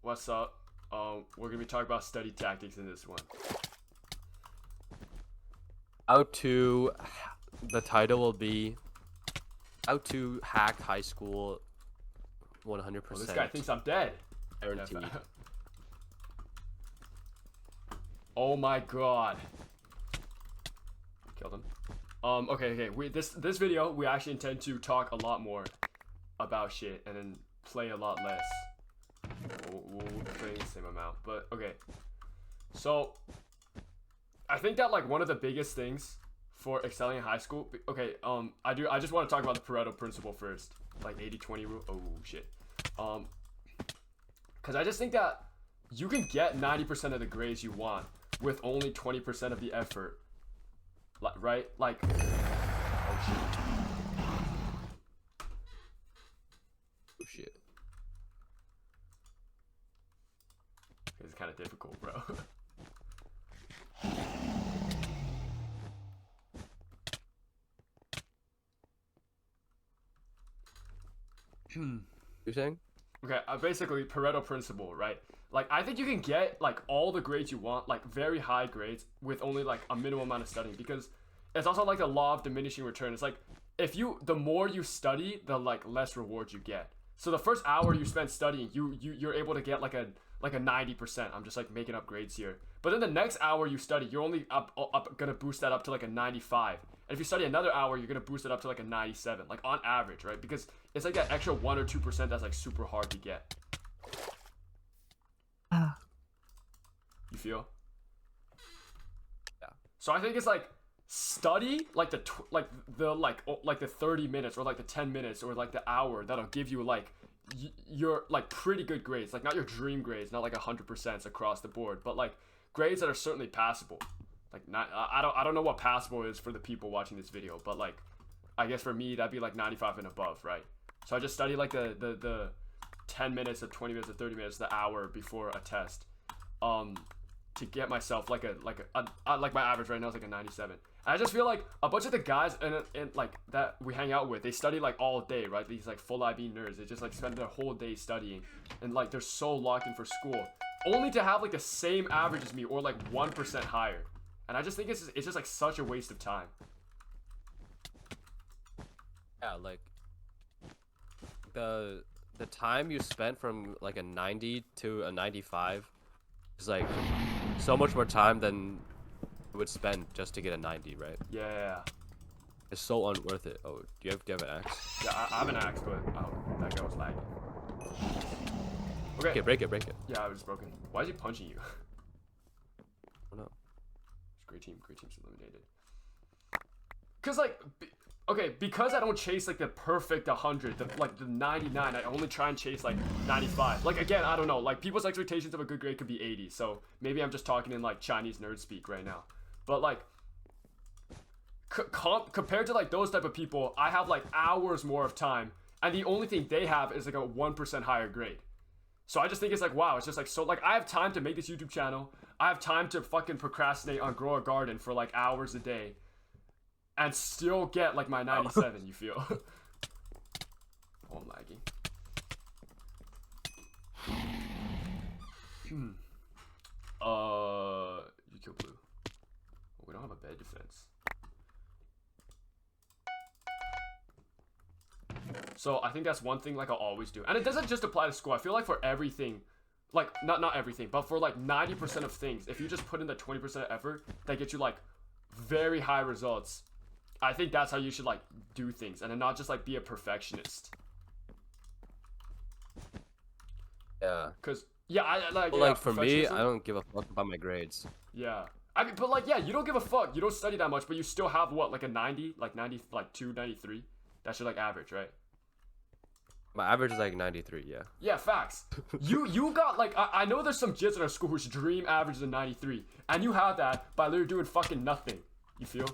what's up? We're gonna be talking about study tactics in this one. How to, the title will be how to hack high school 100%. Oh, this guy thinks I'm dead. Guaranteed. Oh my god. Killed him. Okay. This video we actually intend to talk a lot more about shit and then play a lot less. We'll be playing the same amount, but okay. So I think that like one of the biggest things for excelling in high school. Okay, I just want to talk about the Pareto principle first, like 80-20 rule. Oh shit. Because I just think that you can get 90% of the grades you want with only 20% of the effort. Right? Like, oh shit. Oh shit. It's kind of difficult, bro. You're saying? Okay, basically Pareto principle, right? Like I think you can get like all the grades you want, like very high grades with only like a minimum amount of studying, because it's also like the law of diminishing return. It's like the more you study, the like less reward you get. So the first hour you spend studying, you're able to get like a 90%. I'm just like making up grades here. But then the next hour you study, you're only gonna boost that up to like a 95. And if you study another hour, you're gonna boost it up to like a 97, like on average, right? Because it's like that extra 1 or 2% that's like super hard to get. You feel? Yeah. So I think it's like study like the 30 minutes or like the 10 minutes or like the hour that'll give you like your like pretty good grades, like not your dream grades, not like 100% across the board, but like grades that are certainly passable. Like not I don't know what passable is for the people watching this video, but like I guess for me that'd be like 95 and above, right? So I just study like the 10 minutes of 20 minutes of 30 minutes, the hour before a test, to get myself like my average right now is like a 97. And I just feel like a bunch of the guys and like that we hang out with, they study like all day, right? These like full IB nerds, they just like spend their whole day studying, and like they're so locked in for school, only to have like the same average as me or like 1% higher. And I just think it's just like such a waste of time. Yeah, like the time you spent from like a 90 to a 95 is like so much more time than you would spend just to get a 90, right? Yeah. It's so unworth it. Oh, do you have an axe? Yeah, I have an axe, but that guy was lagging. Okay. Okay, break it. Yeah, I was broken. Why is he punching you? Oh no. Great team's eliminated. Cause like, okay, because I don't chase like the perfect 100, the 99. I only try and chase like 95. Like again, I don't know. Like people's expectations of a good grade could be 80. So maybe I'm just talking in like Chinese nerd speak right now. But like, compared to like those type of people, I have like hours more of time, and the only thing they have is like a 1% higher grade. So I just think it's like, wow, it's just like, so like I have time to make this YouTube channel. I have time to fucking procrastinate on grow a garden for like hours a day and still get like my 97, you feel? Oh, I'm lagging. You kill blue. Oh, we don't have a bed defense. So I think that's one thing like I'll always do. And it doesn't just apply to school. I feel like for everything, like not everything, but for like 90% of things, if you just put in the 20% effort that gets you like very high results, I think that's how you should like do things, and then not just like be a perfectionist. Yeah. Cause yeah, I like. Well, yeah, like for me, I don't give a fuck about my grades. Yeah. I mean, but like, yeah, you don't give a fuck. You don't study that much, but you still have what, like a 90, like 90, like 2, 93. That's your like average, right? My average is like 93, yeah. Yeah, facts. You got like, I know there's some jits in our school whose dream average is a 93, and you have that by literally doing fucking nothing. You feel?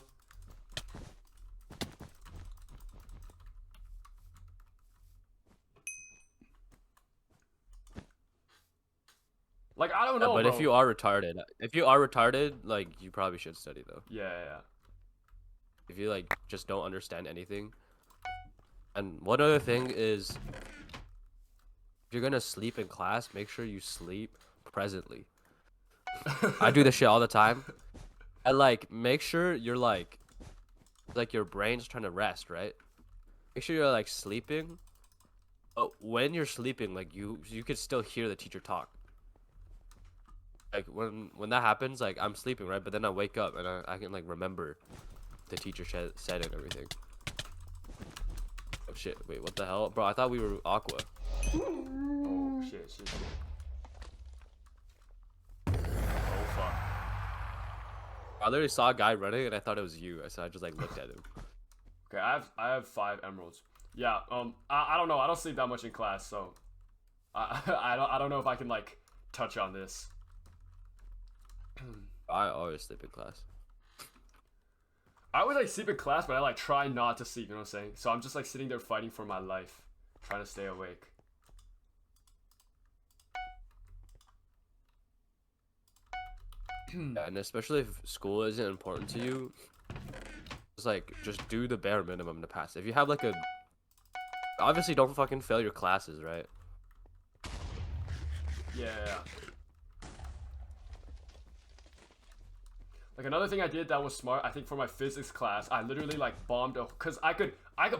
Like, I don't know, but bro. if you are retarded, like you probably should study though. Yeah. If you like just don't understand anything. And one other thing is, if you're gonna sleep in class, make sure you sleep presently. I do this shit all the time. I like make sure you're like your brain's trying to rest, right? Make sure you're like sleeping. But when you're sleeping, like you could still hear the teacher talk. Like when that happens, like I'm sleeping, right? But then I wake up and I can like remember the teacher said and everything. Oh shit! Wait, what the hell, bro? I thought we were Aqua. Oh shit. Oh fuck. I literally saw a guy running and I thought it was you, so I just like looked at him. Okay, I have 5 emeralds. Yeah. I don't know. I don't sleep that much in class, so I don't know if I can like touch on this. I always sleep in class. I always like sleep in class, but I like try not to sleep. You know what I'm saying? So I'm just like sitting there fighting for my life, trying to stay awake. Yeah, and especially if school isn't important to you, just do the bare minimum to pass. If you have like obviously don't fucking fail your classes, right? Yeah. Like another thing I did that was smart, I think for my physics class, I literally like bombed cause I could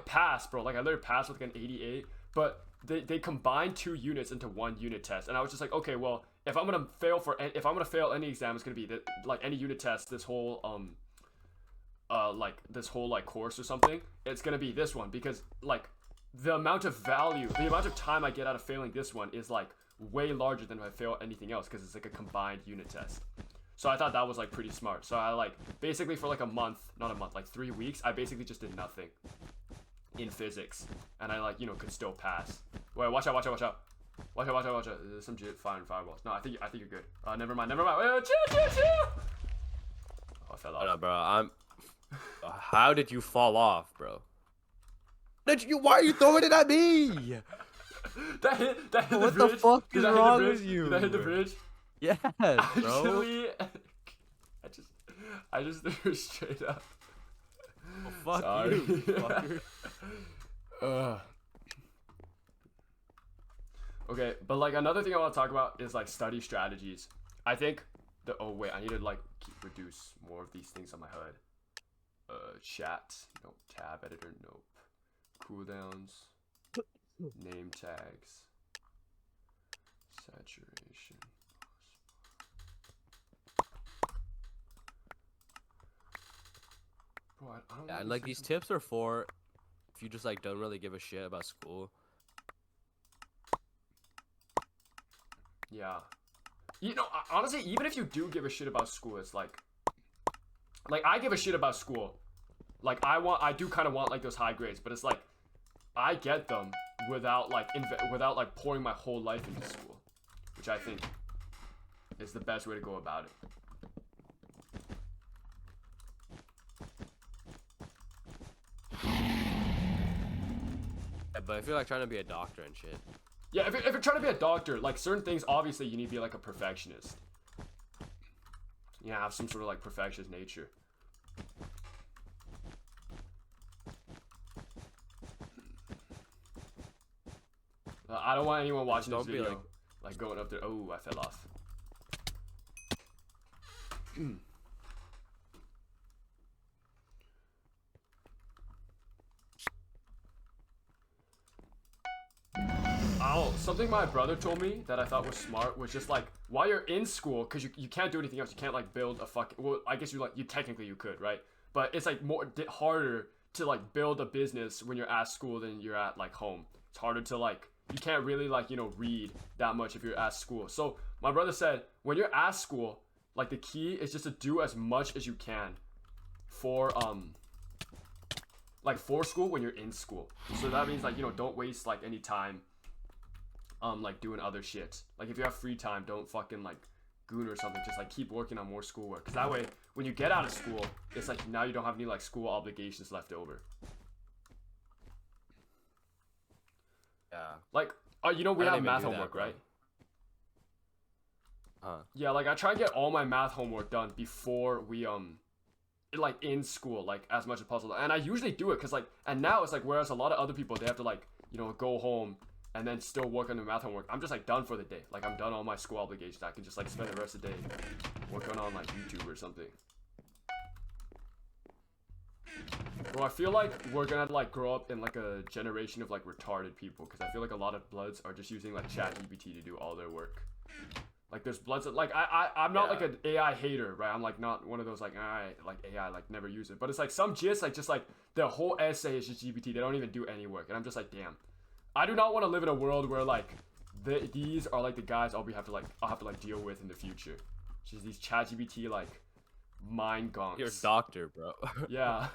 pass, bro. Like I literally passed with like an 88, but they combined 2 units into 1 unit test, and I was just like, okay, well, if I'm gonna fail any exam, it's gonna be like any unit test, this whole course or something, it's gonna be this one, because like the amount of time I get out of failing this one is like way larger than if I fail anything else, because it's like a combined unit test. So I thought that was like pretty smart. So I like basically for like like 3 weeks, I basically just did nothing in physics, and I like could still pass. Wait, watch out! There's some fireballs. No, I think you're good. Never mind. Wait, chill. Oh, I fell off. No, bro. How did you fall off, bro? Why are you throwing it at me? that hit What the bridge. The fuck is wrong with you? Did that hit the bridge? Yes, bro. Actually, I just threw it straight up. Oh, fuck Sorry. you, fucker. Okay, but like another thing I want to talk about is like study strategies. I think I need to like reduce more of these things on my HUD. Chat, nope. Tab editor, nope. Cooldowns, name tags, saturation. Bro, I don't know. And like these tips are for if you just like don't really give a shit about school. Yeah. Honestly, even if you do give a shit about school, it's like I give a shit about school. Like I do kind of want like those high grades, but it's like I get them without like pouring my whole life into school, which I think is the best way to go about it. Yeah, but if you're like trying to be a doctor and shit. Yeah, if you're trying to be a doctor, like certain things, obviously you need to be like a perfectionist. You know, have some sort of like perfectionist nature. I don't want anyone watching this video like going up there. Oh, I fell off. Something my brother told me that I thought was smart was just like while you're in school, because you can't do anything else. You can't like build a fucking. Well, I guess you technically you could, right? But it's like harder to like build a business when you're at school than you're at like home. It's harder to like you can't really like read that much if you're at school. So my brother said when you're at school, like the key is just to do as much as you can for school when you're in school. So that means like don't waste like any time like doing other shit. Like if you have free time, don't fucking like Goon or something. Just like keep working on more schoolwork, because that way when you get out of school, it's like now you don't have any like school obligations left over. Yeah. Like we have math homework, right? Huh. Yeah, like I try to get all my math homework done before we like in school, like as much as possible. And I usually do it because like, and now it's like, whereas a lot of other people, they have to like go home and then still work on the math homework, I'm just like done for the day. Like I'm done all my school obligations. I can just like spend the rest of the day working on like YouTube or something. Bro, I feel like we're gonna like grow up in like a generation of like retarded people, because I feel like a lot of bloods are just using like ChatGPT to do all their work. Like there's bloods that, like I'm not like an AI hater, right? I'm like not one of those like like AI, like never use it. But it's like some gist, like just like their whole essay is just GPT. They don't even do any work, and I'm just like, damn. I do not want to live in a world where like these are like the guys I'll have to like deal with in the future. Just these ChatGPT like mind gonks. You're a doctor, bro. Yeah.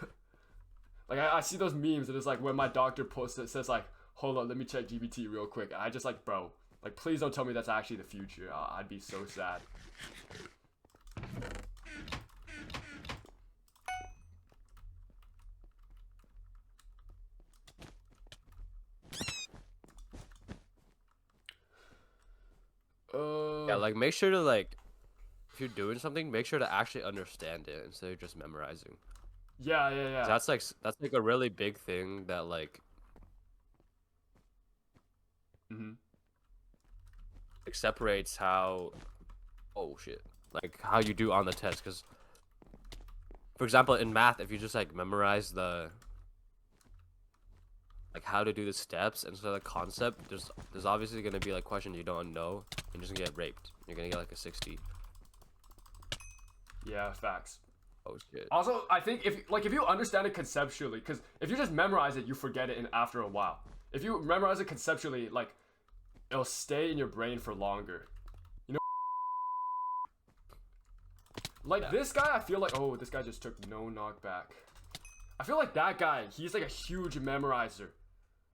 Like I see those memes and it's like when my doctor posts it says like, hold on, let me check GPT real quick. And I just like, bro, like please don't tell me that's actually the future. I'd be so sad. Yeah, like make sure to like, if you're doing something, make sure to actually understand it instead of just memorizing. Yeah. That's like a really big thing that like, like separates how, like how you do on the test. Because, for example, in math, if you just like memorize the like how to do the steps instead of the concept, there's obviously gonna be like questions you don't know, and you're just gonna get raped. You're gonna get like a 60. Yeah, facts. Oh shit. Also, I think if you understand it conceptually, because if you just memorize it, you forget it after a while. If you memorize it conceptually, like it'll stay in your brain for longer. You know, like this guy, I feel like, oh, this guy just took no knockback. I feel like that guy, he's like a huge memorizer.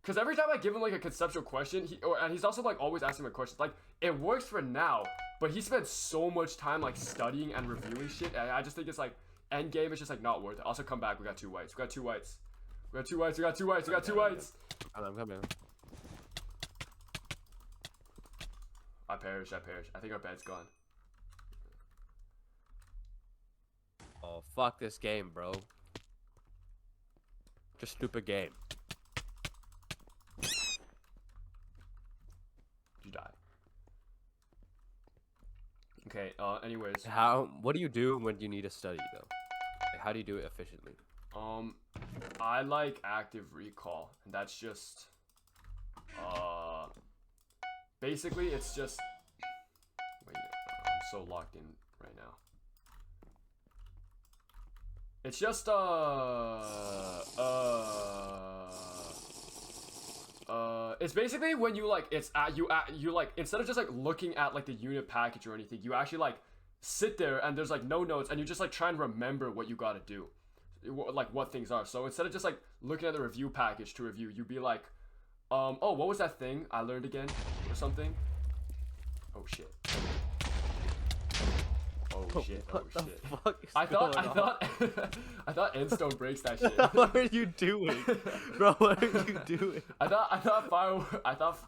Because every time I give him like a conceptual question, and he's also like always asking me questions. Like it works for now, but he spent so much time like studying and reviewing shit. And I just think it's like end game is just like not worth it. Also come back, we got 2 whites. We got 2 whites. We got 2 whites. We got 2 whites. We got 2 whites. I'm coming. I perish. I think our bed's gone. Oh fuck this game, bro. Just stupid game. You die. Okay, anyways. What do you do when you need to study though? Like, how do you do it efficiently? I like active recall, and that's just basically it's just wait, I'm so locked in right now. It's just it's basically when you like you like instead of just like looking at like the unit package or anything, you actually like sit there and there's like no notes and you just like try and remember what you gotta do, like what things are. So instead of just like looking at the review package to review, you'd be like, oh, what was that thing I learned again or something? Oh shit. Oh shit! Oh shit! I thought Endstone breaks that shit. What are you doing, bro? What are you doing? I thought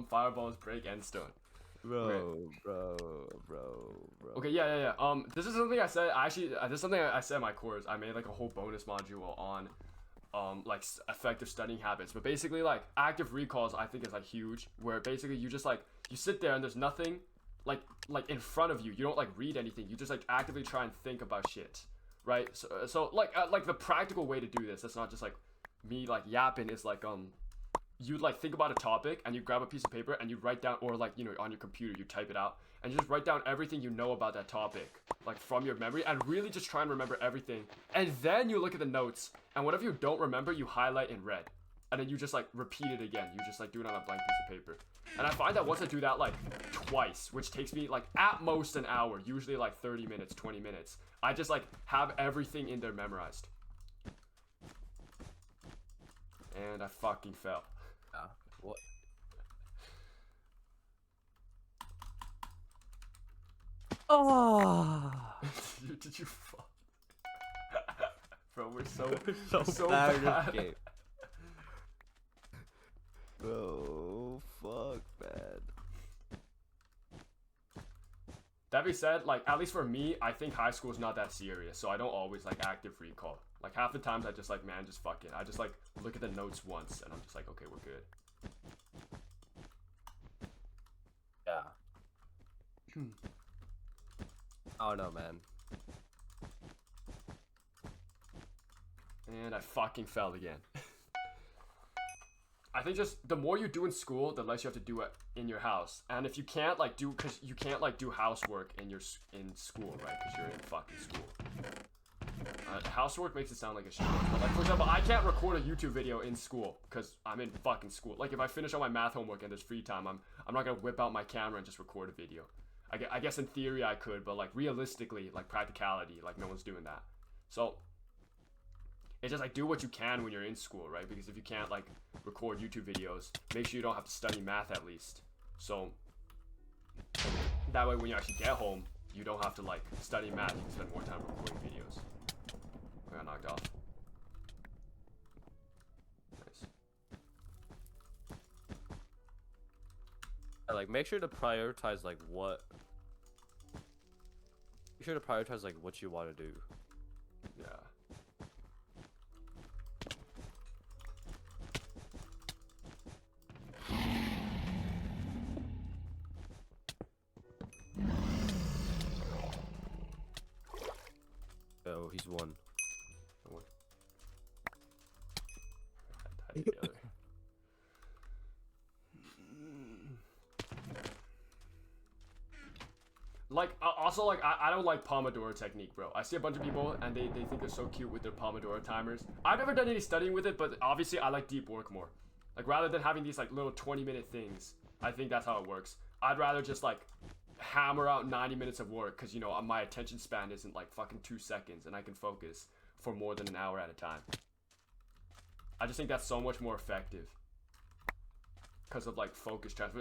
fireballs break Endstone. Bro. Okay, yeah. This is something I said. This is something I said in my course. I made like a whole bonus module on, like effective studying habits. But basically, like active recalls, I think is like huge. Where basically you just like you sit there and there's nothing. Like in front of you, you don't like read anything. You just like actively try and think about shit, right? So like the practical way to do this. That's not just like me like yapping. Is like you like think about a topic and you grab a piece of paper and you write down, or like on your computer you type it out and you just write down everything you know about that topic, like from your memory, and really just try and remember everything. And then you look at the notes and whatever you don't remember, you highlight in red, and then you just like repeat it again. You just like do it on a blank piece of paper. And I find that once I do that like twice, which takes me like at most an hour, usually like 30 minutes, 20 minutes, I just like have everything in there memorized. And I fucking fell. What? Oh! Did you fall? Bro, we're so bad at bad. this game. Bro, fuck, man. That being said, like at least for me, I think high school is not that serious, so I don't always like active recall. Like half the times I just like, man, just fuck it. I just like look at the notes once and I'm just like, okay, we're good. I don't know, man. And I fucking fell again. I think just the more you do in school, the less you have to do it in your house. And if you can't like do, cause you can't like do housework in school, right? Cause you're in fucking school. Housework makes it sound like a shit. But like for example, I can't record a YouTube video in school because I'm in fucking school. Like if I finish all my math homework and there's free time, I'm not gonna whip out my camera and just record a video. I guess in theory I could, but like realistically, like practicality, like no one's doing that. So it's just like do what you can when you're in school, right? Because if you can't like record YouTube videos, make sure you don't have to study math at least. So that way when you actually get home, you don't have to like study math, you can spend more time recording videos. I got knocked off. Nice. Like make sure to prioritize like what. Make sure to prioritize like what you want to do. Yeah. Oh, he's won. Tied together. Like, also, like, I don't like Pomodoro technique, bro. I see a bunch of people, and they think they're so cute with their Pomodoro timers. I've never done any studying with it, but obviously I like deep work more. Like, rather than having these, like, little 20-minute things, I think that's how it works. I'd rather just, like, hammer out 90 minutes of work, because, you know, my attention span isn't, like, fucking 2 seconds, and I can focus for more than an hour at a time. I just think that's so much more effective. Because of, like, focus transfer.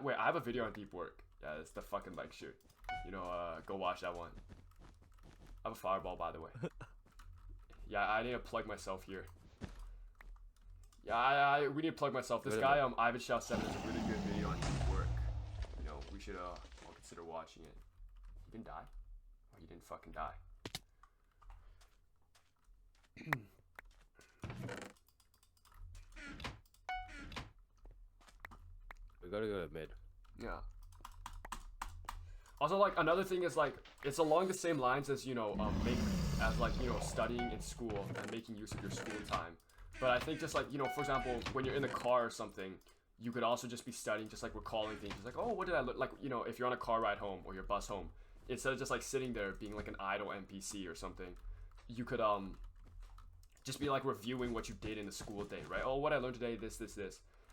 Wait, I have a video on deep work. Yeah, it's the fucking lecture. You know, go watch that one. I have a fireball, by the way. Yeah, I need to plug myself here. Yeah, we need to plug myself. This guy, Ivan Shao 7 is a really good video on deep work. You know, we should, all consider watching it. He didn't die? Oh, he didn't fucking die. We gotta go to mid. Yeah. Also, like, another thing is, like, it's along the same lines as, you know, studying in school and making use of your school time. But I think just, like, you know, for example, when you're in the car or something, you could also just be studying, just, like, recalling things. Just like, oh, what did I look like, you know, if you're on a car ride home or your bus home, instead of just, like, sitting there being, like, an idle NPC or something, you could, just be, like, reviewing what you did in the school day, right? Oh, what I learned today, this.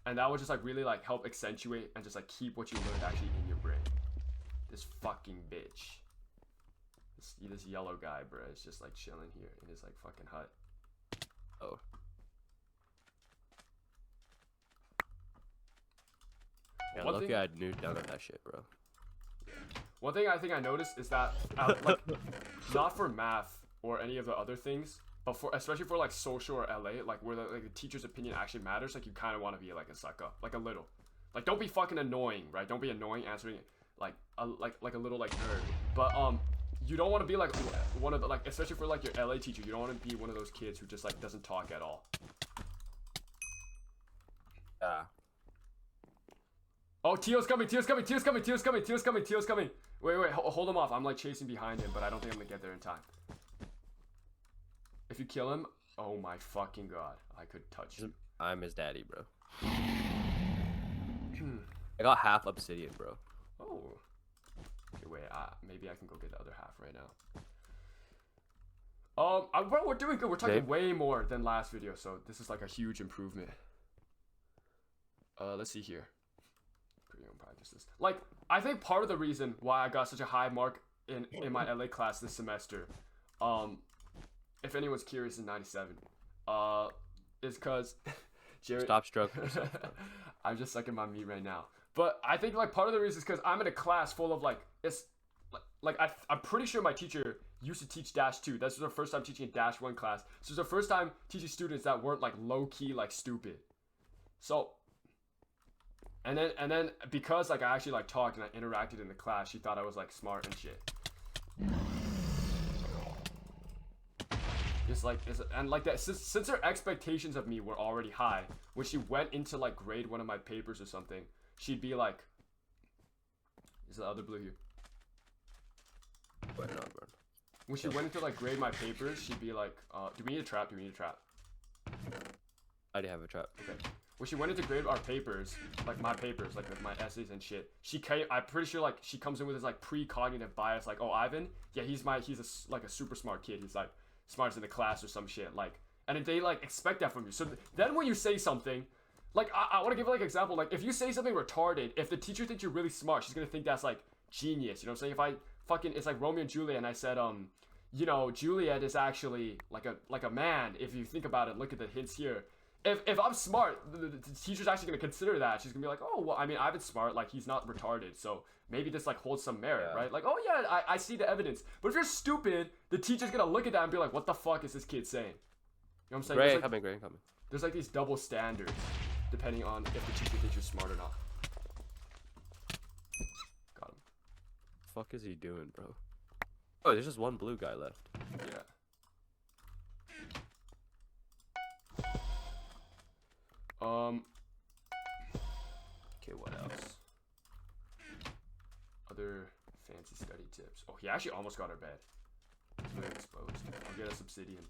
And that would just, like, really, like, help accentuate and just, like, keep what you learned actually in your brain. This fucking bitch. This yellow guy, bro, is just like chilling here in his like fucking hut. Oh. Yeah, lucky I knew down on that shit, bro. Yeah. One thing I think I noticed is that, like, not for math or any of the other things, but for especially for like social or LA, like where the teacher's opinion actually matters, like you kind of want to be like a sucker, like a little. Like don't be fucking annoying, right? Don't be annoying answering it. Like a little like nerd, but you don't want to be like one of the, like, especially for like your LA teacher, you don't want to be one of those kids who just like doesn't talk at all. Yeah. Oh, Teo's coming. Wait, hold him off. I'm like chasing behind him, but I don't think I'm gonna get there in time. If you kill him, oh my fucking god, I could touch you. I'm his daddy, bro. I got half obsidian, bro. Oh. Okay, wait, maybe I can go get the other half right now. Bro, we're doing good. We're talking way more than last video, so this is like a huge improvement. Let's see here. Practices. Like, I think part of the reason why I got such a high mark in my LA class this semester, if anyone's curious, in 97, is because Jared. Stop stroking yourself, bro. I'm just sucking my meat right now. But I think like part of the reason is because I'm in a class full of like I'm pretty sure my teacher used to teach Dash 2. This was her first time teaching a Dash 1 class. So it was her first time teaching students that weren't like low key like stupid. So and then because like I actually like talked and I interacted in the class, she thought I was like smart and shit. Just like and like that since her expectations of me were already high, when she went into like grade one of my papers or something, she'd be like, is the other blue here? But no, bro. When she went into like grade my papers, she'd be like, "Do we need a trap? Do we need a trap?" I already have a trap. Okay. When she went into grade our papers, like my papers, like my essays and shit, I'm pretty sure like she comes in with this like pre-cognitive bias, like, "Oh, Ivan, yeah, he's like a super smart kid. He's like smartest in the class or some shit." Like, and they like expect that from you. So then when you say something, like I want to give like an example. Like if you say something retarded, if the teacher thinks you're really smart, she's gonna think that's like genius. You know what I'm saying? If I fucking, it's like Romeo and Juliet, and I said, you know, Juliet is actually like a man. If you think about it, look at the hints here. If I'm smart, the teacher's actually gonna consider that. She's gonna be like, "Oh, well, I mean, Ivan's smart. Like he's not retarded. So maybe this like holds some merit, right? Like, oh yeah, I see the evidence. But if you're stupid, the teacher's gonna look at that and be like, "What the fuck is this kid saying?" You know what I'm saying? Great, coming. There's like these double standards depending on if the teacher thinks you're smart or not. Got him. Fuck is he doing, bro? Oh, there's just one blue guy left. Yeah. Okay, what else? Other fancy study tips. Oh, he actually almost got our bed. It's really exposed. I'll get us obsidian.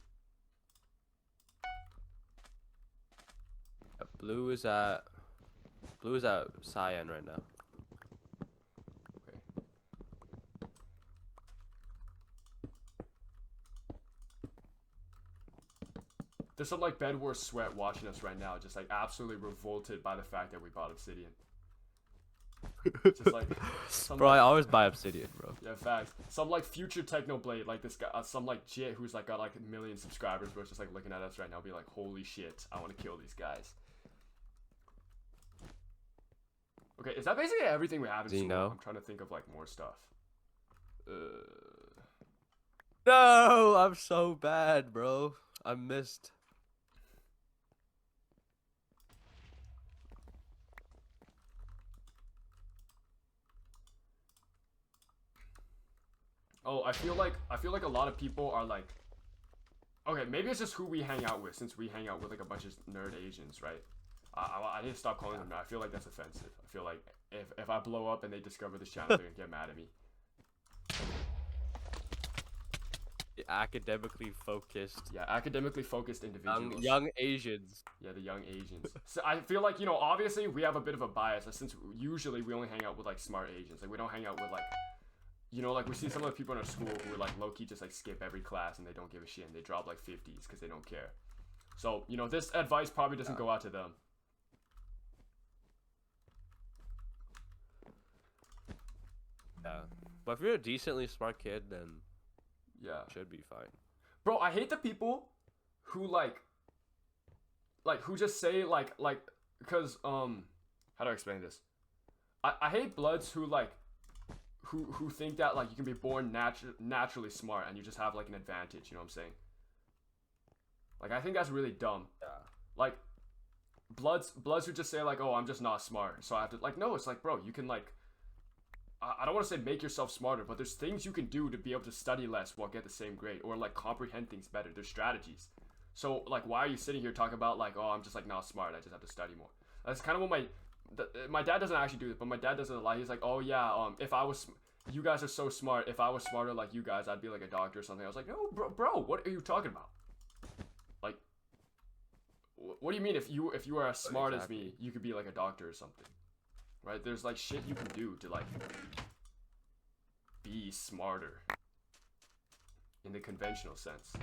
Blue is at cyan right now. Okay. There's some like bed wars sweat watching us right now, just like absolutely revolted by the fact that we bought obsidian. Just like bro, I always buy obsidian, bro. Yeah, facts. Some like future Technoblade, like this guy, some like Jit who's like got like a million subscribers, but it's just like looking at us right now, be like, "Holy shit, I want to kill these guys." Okay, is that basically everything we have in school? I'm trying to think of like more stuff. No, I'm so bad, bro. I missed. Oh, I feel like a lot of people are like, okay, maybe it's just who we hang out with, since we hang out with like a bunch of nerd Asians, right? I need to stop calling them that. I feel like that's offensive. I feel like if I blow up and they discover this channel, they're gonna get mad at me. The academically focused. Yeah, academically focused individuals. Young Asians. Yeah, the young Asians. So I feel like, you know, obviously we have a bit of a bias, since usually we only hang out with like smart Asians. Like we don't hang out with like, you know, like we see some of the people in our school who are like low-key just like skip every class and they don't give a shit and they drop like 50s because they don't care. So, you know, this advice probably doesn't go out to them. Yeah. But if you're a decently smart kid, then yeah, it should be fine. Bro, I hate the people who like who just say like because how do I explain this? I hate bloods who like who think that like you can be born naturally smart and you just have like an advantage, you know what I'm saying? Like I think that's really dumb. Yeah. Like bloods who just say like, "Oh, I'm just not smart, so I have to," like, no, it's like, bro, you can like, I don't want to say make yourself smarter, but there's things you can do to be able to study less while get the same grade, or like comprehend things better. There's strategies. So like, why are you sitting here talking about like, "Oh, I'm just like not smart, I just have to study more"? That's kind of what my dad doesn't actually do this, but my dad does it a lot. He's like, "Oh yeah, if I was, you guys are so smart. If I was smarter like you guys, I'd be like a doctor or something." I was like, "No, bro, what are you talking about? Like, what do you mean if you are as smart as me, you could be like a doctor or something?" Right? There's like shit you can do to like be smarter in the conventional sense.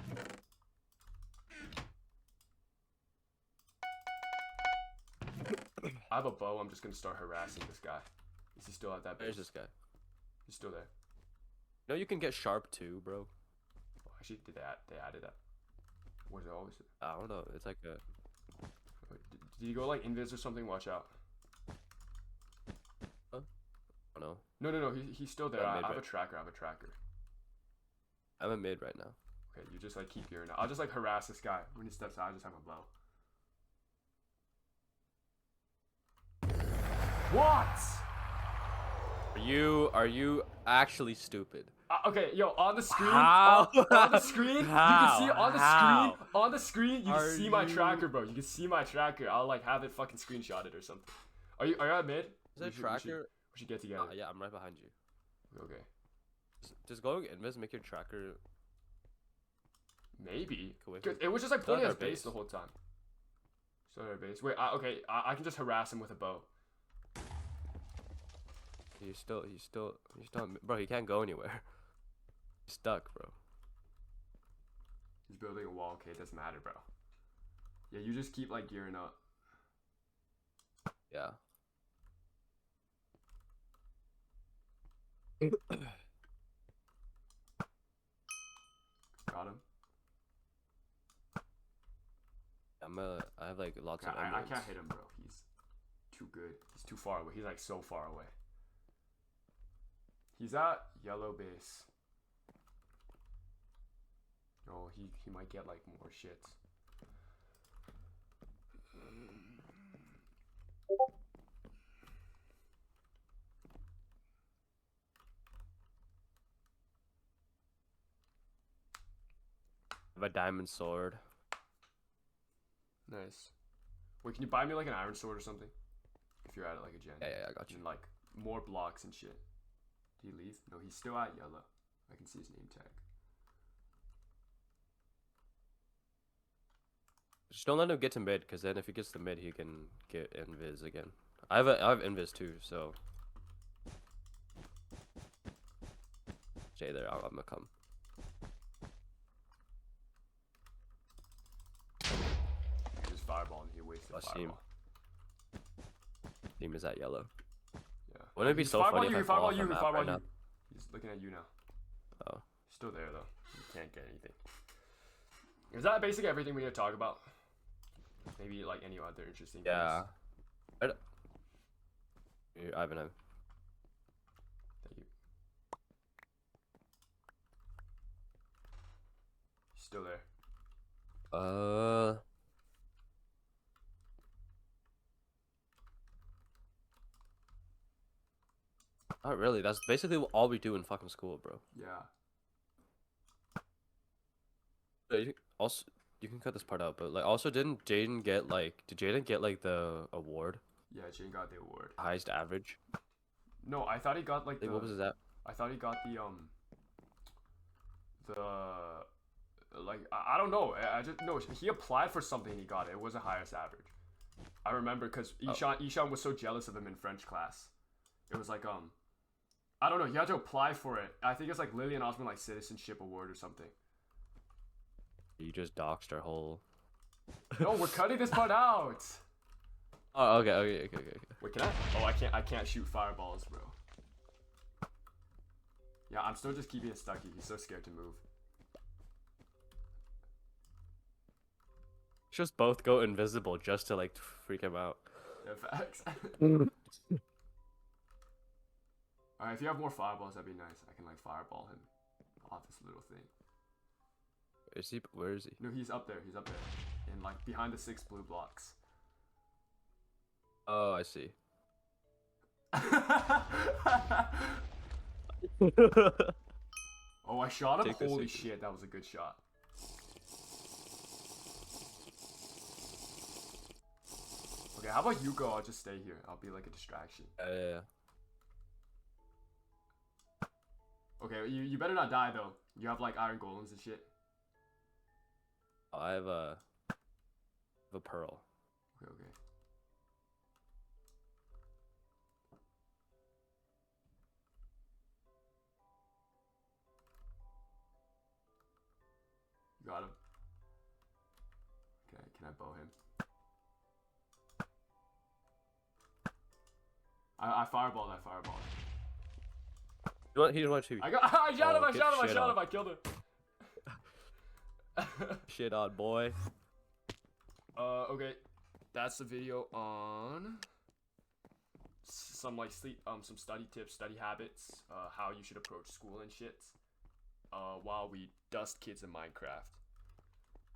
I have a bow. I'm just gonna start harassing this guy. Is he still at that base? There's this guy. He's still there. No, you can get sharp too, bro. Oh, actually, they added that? Was it always? I don't know. It's like a. Did you go like invis or something? Watch out. Huh? I don't know. No. He's still there. I have right. a tracker. I'm a mid right now. Okay, you just like keep hearing it. I'll just like harass this guy. When he steps out, I just have a bow. What? Are you actually stupid? Okay, yo, on the screen, How? on the screen, How? you can see on the screen, you Are can see my you- tracker, bro. You can see my tracker. I'll like have it fucking screenshotted or something. Are you at mid? Is that tracker? We should get together. Yeah, I'm right behind you. Okay. Does going invis make your tracker? Maybe. Cool. 'Cause it was just like Still at pointing at our his base base. the whole time. Still at our base. Wait, okay, I can just harass him with a bow. He's still, bro. He can't go anywhere. He's stuck, bro. He's building a wall. Okay, it doesn't matter, bro. Yeah, you just keep like gearing up. Yeah. Got him. I have like lots of I emeralds. can't hit him, bro. He's too good. He's too far away. He's like so far away. He's at yellow base. Oh, he might get like more shits. I have a diamond sword. Nice. Wait, can you buy me like an iron sword or something? If you're at like a gen. Yeah, I got you. And like more blocks and shit. Did he leave? No, he's still at yellow. I can see his name tag. Just don't let him get to mid, because then if he gets to mid, he can get invis again. I have invis too, so. Stay there. I'm gonna come. Just fireball and he wasted Plus fireball. Team is at yellow. Yeah. Wouldn't it be He's so funny you, if I fall fireball off you, the map fireball right you. now? He's looking at you now. Oh. Still there though. You can't get anything. Is that basically everything we need to talk about? Maybe like any other interesting Yeah. things? I haven't. Thank you. Still there. Not really. That's basically all we do in fucking school, bro. Yeah. Also, you can cut this part out, but like, also, did Jaden get like the award? Yeah, Jane got the award. Highest average? No, I thought he got like the. What was that? I thought he got like I don't know. I just no. He applied for something and he got it. It was a highest average. I remember because Ishan was so jealous of him in French class. It was like I don't know. He had to apply for it. I think it's like Lillian Osmond like citizenship award or something. You just doxed our whole. No, we're cutting this part out. Oh, okay. Wait, can I? Oh, I can't shoot fireballs, bro. Yeah, I'm still just keeping it stucky. He's so scared to move. Just both go invisible just to like freak him out. Yeah, facts. Alright, if you have more fireballs, that'd be nice. I can like fireball him off this little thing. Is he? Where is he? No, he's up there. He's up there. In like behind the 6 blue blocks. Oh, I see. Oh, I shot him? Take this, Holy take this. shit, that was a good shot. Okay, how about you go? I'll just stay here. I'll be like a distraction. Yeah. Okay, you better not die though. You have like iron golems and shit. Oh, I have a pearl. Okay. You got him. Okay, can I bow him? I fireballed. He went to. I shot him. I killed him. Shit on, boy. Okay. That's the video on some like some study tips, study habits, how you should approach school and shit, while we dust kids in Minecraft.